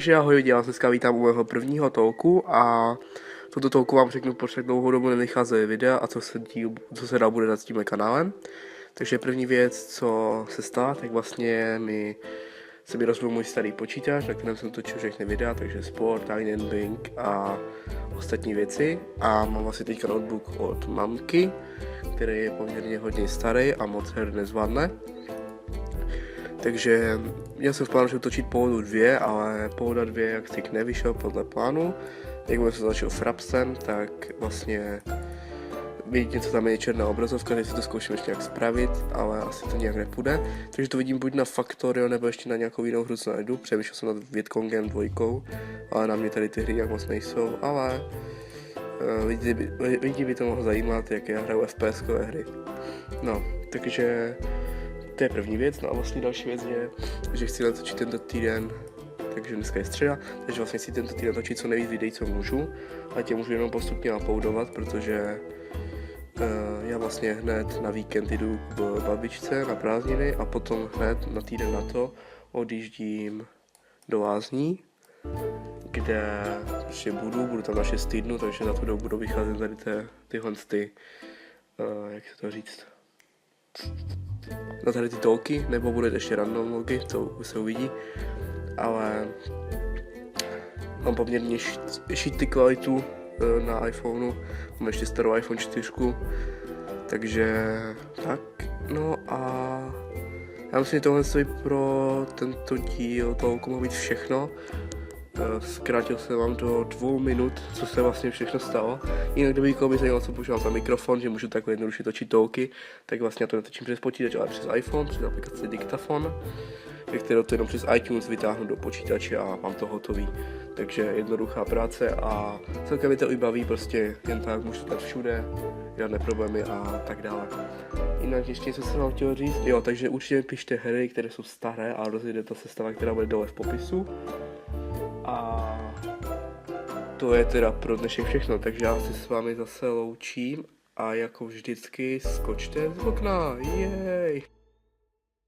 Takže ahoj, já vás dneska vítám u mého prvního talku a tuto talku vám řeknu, proč tak dlouhou dobu nevycházejí videa a co se dál bude nad tímhle kanálem. Takže první věc, co se stala, tak vlastně se mi rozbil můj starý počítač, na kterém jsem točil všechny videa, takže sport, Tiny Bing a ostatní věci. A mám vlastně teďka notebook od mamky, který je poměrně hodně starý a moc her nezvládne. Takže já jsem v plánu šel točit Pohodu 2, ale Pohoda 2 jak tak nevyšel podle plánu. Jakmile jsem začal Frapsem, tak vlastně vidíte, co tam je černá obrazovka, teď si to zkouším ještě nějak spravit, ale asi to nějak nepůjde. Takže to vidím buď na Factorio, nebo ještě na nějakou jinou hru, co najdu. Přemýšlel jsem nad Vietkongem 2, ale na mě tady ty hry nějak moc nejsou, ale lidi by to mohlo zajímat, jak já hraju FPS-kové hry. No, takže to je první věc, no a vlastně další věc je, že chci natočit tento týden, takže dneska je středa, takže vlastně chci tento týden točit co nejvíc videí, co můžu, a tě můžu jenom postupně uploadovat, protože já vlastně hned na víkend jdu k babičce na prázdniny a potom hned na týden na to odjíždím do Lázní, kde prostě budu tam na 6 týdnů, takže za tu dobu budou vycházet tady tyhle jak se to říct, na tady ty talky, nebo bude ještě random vlogy, to se uvidí, ale mám poměrně šitý kvalitu na iPhoneu, mám ještě starou iPhone 4, takže tak, no a já myslím, že tohle stojí pro tento díl talku mohlo být všechno. Zkrátil jsem vám do 2 minut, co se vlastně všechno stalo. Jinak kdyby někoho by zajímalo, co používám za mikrofon, že můžu takhle jednoduše točit talky, tak vlastně já to netočím přes počítač, ale přes iPhone, přes aplikaci Diktafon, kterou to jenom přes iTunes vytáhnu do počítače a mám to hotový. Takže jednoduchá práce a celkem mi to i baví, prostě jen tak můžu dát všude, žádné problémy a tak dále. Jinak ještě něco jsem vám chtěl říct, jo, takže určitě pište hry, které jsou staré a rozjede ta sestava, která bude dole v popisu. A to je teda pro dnešek všechno, takže já se s vámi zase loučím a jako vždycky skočte z okna, jej!